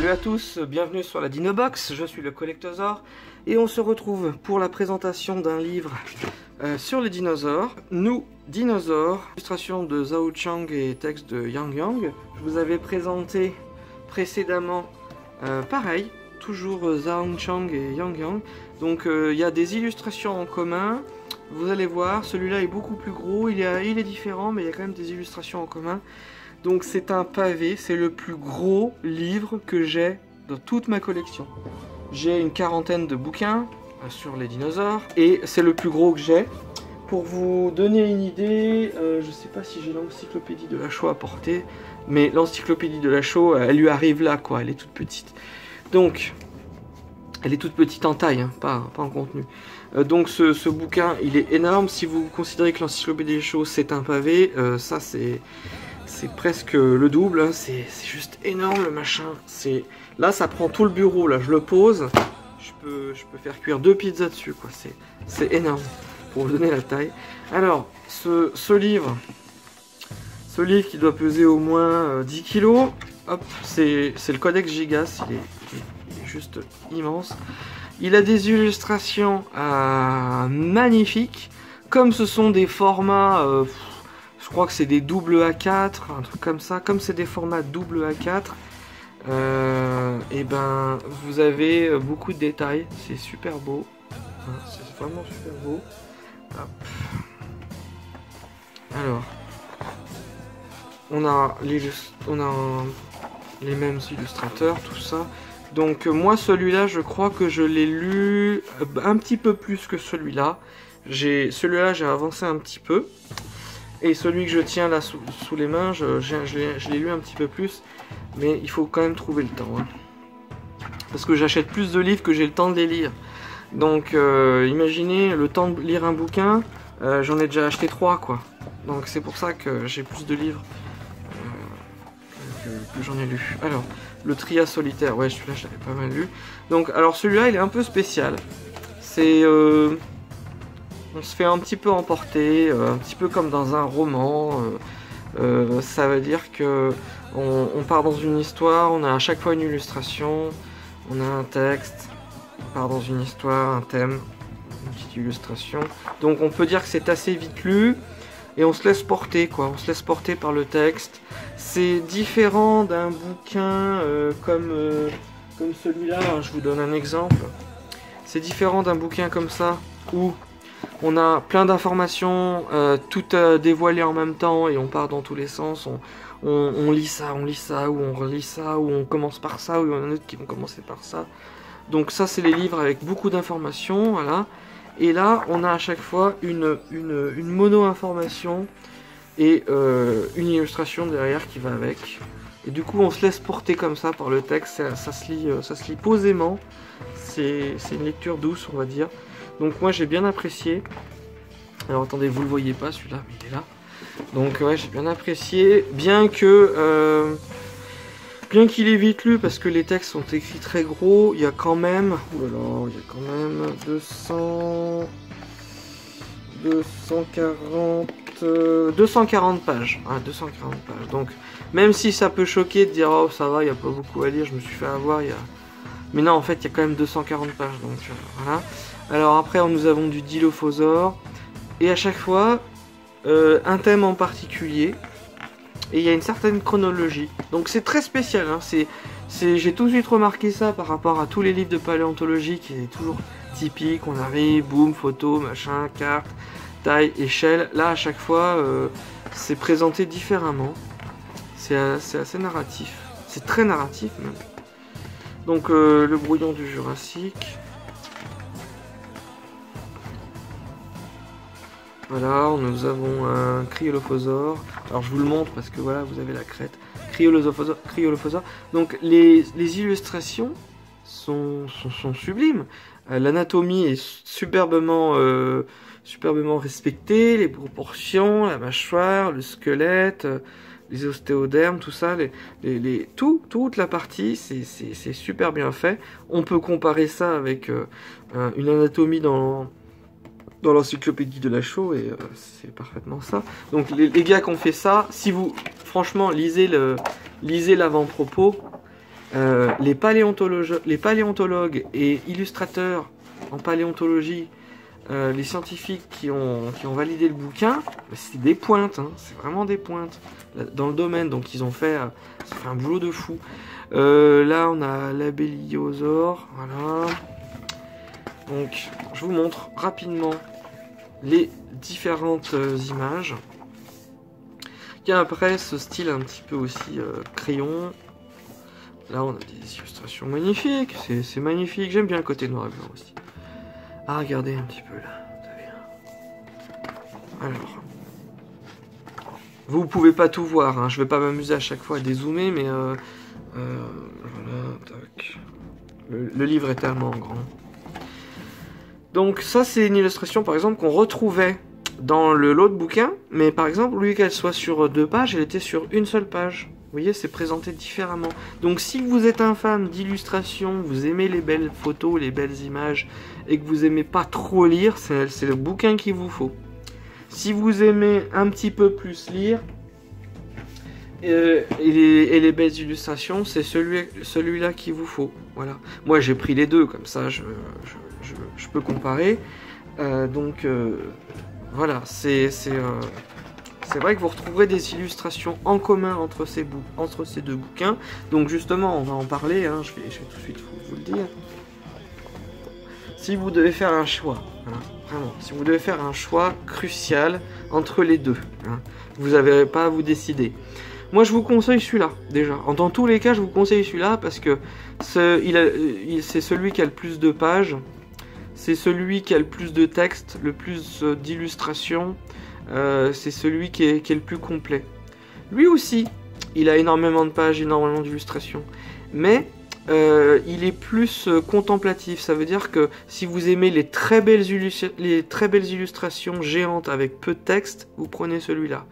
Salut à tous, bienvenue sur la Dinobox, je suis le Collectosaur et on se retrouve pour la présentation d'un livre sur les dinosaures. Nous, dinosaures, illustration de Zhao Chang et texte de Yang Yang. Je vous avais présenté précédemment pareil, toujours Zhao Chang et Yang Yang. Donc il y a des illustrations en commun, vous allez voir, celui-là est beaucoup plus gros, il est différent mais il y a quand même des illustrations en commun. Donc c'est un pavé, c'est le plus gros livre que j'ai dans toute ma collection. J'ai une quarantaine de bouquins sur les dinosaures et c'est le plus gros que j'ai. Pour vous donner une idée, je sais pas si j'ai l'encyclopédie de Lachaud à portée, mais l'encyclopédie de Lachaud, elle lui arrive là quoi, elle est toute petite. Donc, elle est toute petite en taille, hein, pas en contenu. Donc ce bouquin, il est énorme. Si vous considérez que l'encyclopédie de Lachaud c'est un pavé, ça c'est presque le double, hein. C'est juste énorme le machin. Là ça prend tout le bureau, là je le pose, je peux faire cuire 2 pizzas dessus quoi. C'est énorme pour vous donner la taille. Alors ce livre qui doit peser au moins 10 kg, hop, c'est le Codex Gigas, il est juste immense. Il a des illustrations magnifiques, comme ce sont des formats je crois que c'est des double A4, un truc comme ça. Comme c'est des formats double A4, et ben vous avez beaucoup de détails. C'est super beau. C'est vraiment super beau. Hop. Alors, on a les mêmes illustrateurs, tout ça. Donc moi celui-là, je crois que je l'ai lu un petit peu plus que celui-là. Celui-là, j'ai avancé un petit peu. Et celui que je tiens là sous les mains, je l'ai lu un petit peu plus, mais il faut quand même trouver le temps. Hein. Parce que j'achète plus de livres que j'ai le temps de les lire. Donc imaginez le temps de lire un bouquin, j'en ai déjà acheté 3 quoi. Donc c'est pour ça que j'ai plus de livres que j'en ai lu. Alors, le Trias solitaire, ouais celui-là je l'avais pas mal lu. Donc alors celui-là il est un peu spécial. C'est... on se fait un petit peu emporter, un petit peu comme dans un roman. Ça veut dire que on part dans une histoire, on a à chaque fois une illustration, on a un texte, on part dans une histoire, un thème, une petite illustration. Donc on peut dire que c'est assez vite lu et on se laisse porter quoi, on se laisse porter par le texte. C'est différent d'un bouquin comme celui-là, je vous donne un exemple. C'est différent d'un bouquin comme ça où on a plein d'informations, toutes dévoilées en même temps et on part dans tous les sens. On lit ça, ou on relit ça, ou on commence par ça, ou il y en a d'autres qui vont commencer par ça. Donc ça, c'est les livres avec beaucoup d'informations, voilà. Et là, on a à chaque fois une mono-information et une illustration derrière qui va avec. Et du coup, on se laisse porter comme ça par le texte, ça se lit posément. C'est une lecture douce, on va dire. Donc moi j'ai bien apprécié. Alors attendez, vous le voyez pas celui-là, mais il est là. Donc ouais, j'ai bien apprécié. Bien qu'il est vite lu parce que les textes sont écrits très gros, il y a quand même... Oh là là, il y a quand même 240 pages. Ah, 240 pages. Donc même si ça peut choquer de dire oh ça va, il n'y a pas beaucoup à lire, je me suis fait avoir, mais non en fait il y a quand même 240 pages. Donc voilà. Alors après nous avons du Dilophosaure et à chaque fois un thème en particulier et il y a une certaine chronologie, donc c'est très spécial hein. J'ai tout de suite remarqué ça par rapport à tous les livres de paléontologie qui est toujours typique, on arrive, boum, photo, machin, carte, taille, échelle. Là à chaque fois c'est présenté différemment, c'est assez narratif, c'est très narratif même. Donc le brouillon du Jurassique. Voilà, nous avons un Cryolophosaure. Alors je vous le montre parce que voilà, vous avez la crête. Cryolophosaure. Donc les illustrations sont sublimes. L'anatomie est superbement respectée, les proportions, la mâchoire, le squelette, les ostéodermes, tout ça, toute la partie, c'est super bien fait. On peut comparer ça avec une anatomie dans l'encyclopédie de Lachaud et c'est parfaitement ça. Donc les gars qui ont fait ça, si vous franchement lisez l'avant-propos, les paléontologues et illustrateurs en paléontologie, les scientifiques qui ont validé le bouquin, c'est des pointes, hein, c'est vraiment des pointes dans le domaine, donc ils ont fait, ça fait un boulot de fou. Là on a l'abéliosaure, voilà. Donc je vous montre rapidement les différentes images. Il y a après ce style un petit peu aussi crayon. Là on a des illustrations magnifiques, c'est magnifique, j'aime bien le côté noir et blanc aussi. Ah regardez un petit peu là, alors, vous pouvez pas tout voir, hein. Je vais pas m'amuser à chaque fois à dézoomer, mais voilà, tac. Le livre est tellement grand. Donc ça c'est une illustration par exemple qu'on retrouvait dans l'autre bouquin, mais par exemple, au lieu qu'elle soit sur 2 pages, elle était sur une seule page. Vous voyez, c'est présenté différemment. Donc si vous êtes un fan d'illustration, vous aimez les belles photos, les belles images, et que vous aimez pas trop lire, c'est le bouquin qu'il vous faut. Si vous aimez un petit peu plus lire, et les belles illustrations, c'est celui-là qu'il vous faut. Voilà. Moi j'ai pris les deux, comme ça je peux comparer. Voilà, c'est vrai que vous retrouverez des illustrations en commun entre ces deux bouquins. Donc justement, on va en parler, hein, je vais tout de suite vous le dire. Si vous devez faire un choix, hein, vraiment, si vous devez faire un choix crucial entre les deux, hein, vous n'avez pas à vous décider. Moi je vous conseille celui-là, déjà. Dans tous les cas, je vous conseille celui-là parce que c'est celui qui a le plus de pages. C'est celui qui a le plus de texte, le plus d'illustrations, c'est celui qui est le plus complet. Lui aussi, il a énormément de pages, énormément d'illustrations, mais il est plus contemplatif. Ça veut dire que si vous aimez les très belles illustrations géantes avec peu de texte, vous prenez celui-là.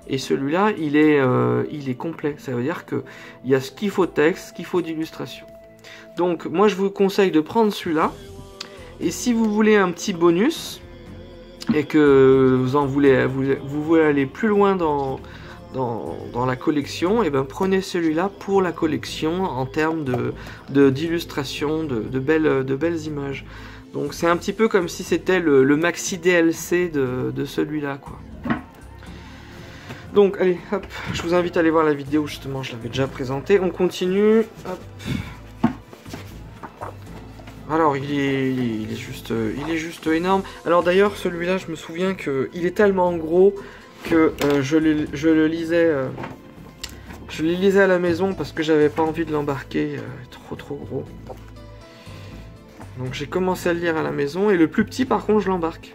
Et celui-là, il est complet. Ça veut dire qu'il y a ce qu'il faut de texte, ce qu'il faut d'illustration. Donc moi je vous conseille de prendre celui-là. Et si vous voulez un petit bonus, et que vous voulez aller plus loin dans la collection, et ben prenez celui-là pour la collection en termes d'illustration, de belles images. Donc c'est un petit peu comme si c'était le maxi DLC de celui-là, quoi. Donc allez, hop, je vous invite à aller voir la vidéo, justement, je l'avais déjà présenté. On continue, hop. Alors il est juste énorme. Alors d'ailleurs celui-là, je me souviens que il est tellement gros que je le lisais à la maison parce que j'avais pas envie de l'embarquer, trop gros. Donc j'ai commencé à le lire à la maison et le plus petit par contre je l'embarque.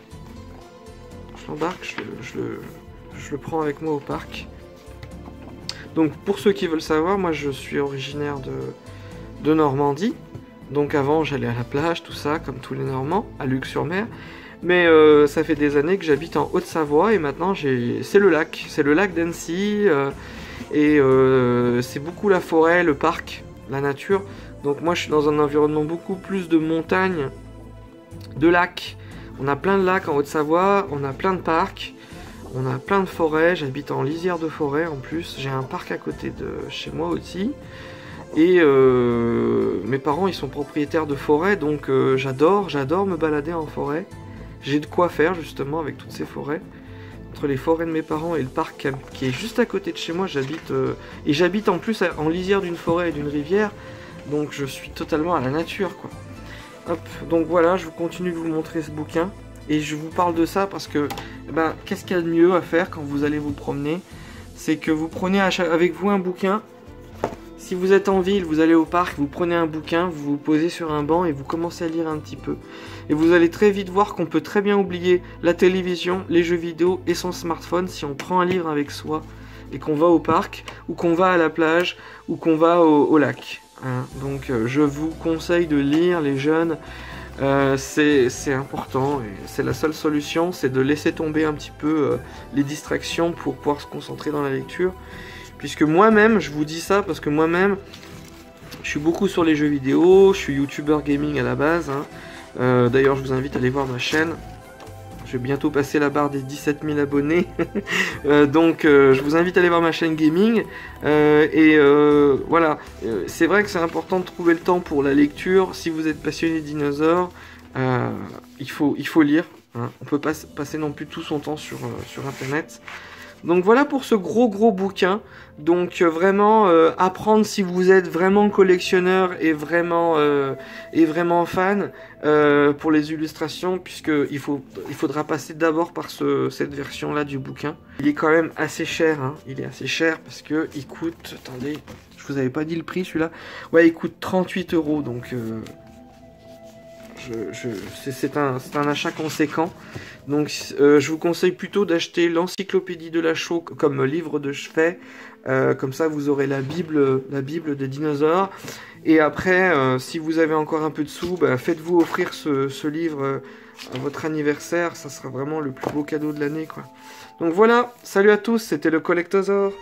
Je le prends avec moi au parc. Donc pour ceux qui veulent savoir, moi je suis originaire de Normandie. Donc avant j'allais à la plage, tout ça, comme tous les Normands, à Luc-sur-Mer. Mais ça fait des années que j'habite en Haute-Savoie et maintenant c'est le lac d'Annecy. C'est beaucoup la forêt, le parc, la nature. Donc moi je suis dans un environnement beaucoup plus de montagne, de lacs. On a plein de lacs en Haute-Savoie, on a plein de parcs, on a plein de forêts. J'habite en lisière de forêt en plus, j'ai un parc à côté de chez moi aussi. Et mes parents ils sont propriétaires de forêt, donc j'adore me balader en forêt. J'ai de quoi faire justement avec toutes ces forêts. Entre les forêts de mes parents et le parc qui est juste à côté de chez moi, j'habite en plus en lisière d'une forêt et d'une rivière. Donc je suis totalement à la nature, quoi. Hop, donc voilà, je continue de vous montrer ce bouquin. Et je vous parle de ça parce que, qu'est-ce qu'il y a de mieux à faire quand vous allez vous promener? C'est que vous prenez avec vous un bouquin. Si vous êtes en ville, vous allez au parc, vous prenez un bouquin, vous vous posez sur un banc et vous commencez à lire un petit peu. Et vous allez très vite voir qu'on peut très bien oublier la télévision, les jeux vidéo et son smartphone si on prend un livre avec soi et qu'on va au parc, ou qu'on va à la plage, ou qu'on va au lac. Hein. Donc je vous conseille de lire, les jeunes, c'est important, et c'est la seule solution, c'est de laisser tomber un petit peu les distractions pour pouvoir se concentrer dans la lecture. Puisque moi-même, je vous dis ça parce que moi-même, je suis beaucoup sur les jeux vidéo, je suis youtubeur gaming à la base. Hein. D'ailleurs, je vous invite à aller voir ma chaîne. Je vais bientôt passer la barre des 17 000 abonnés. Donc je vous invite à aller voir ma chaîne gaming. Voilà, c'est vrai que c'est important de trouver le temps pour la lecture. Si vous êtes passionné de dinosaures, il faut lire. Hein. On peut pas passer non plus tout son temps sur internet. Donc voilà pour ce gros bouquin. Donc vraiment apprendre si vous êtes vraiment collectionneur et vraiment fan pour les illustrations, puisque il faudra passer d'abord par cette version là du bouquin. Il est quand même assez cher, hein. Il est assez cher parce que il coûte, attendez, je vous avais pas dit le prix celui-là. Ouais, il coûte 38 €, donc c'est un achat conséquent. Donc je vous conseille plutôt d'acheter l'encyclopédie de la Chaux comme livre de chevet. Comme ça vous aurez la Bible des dinosaures. Et après, si vous avez encore un peu de sous, bah, faites-vous offrir ce livre à votre anniversaire. Ça sera vraiment le plus beau cadeau de l'année, quoi. Donc voilà, salut à tous, c'était le Collectosaur.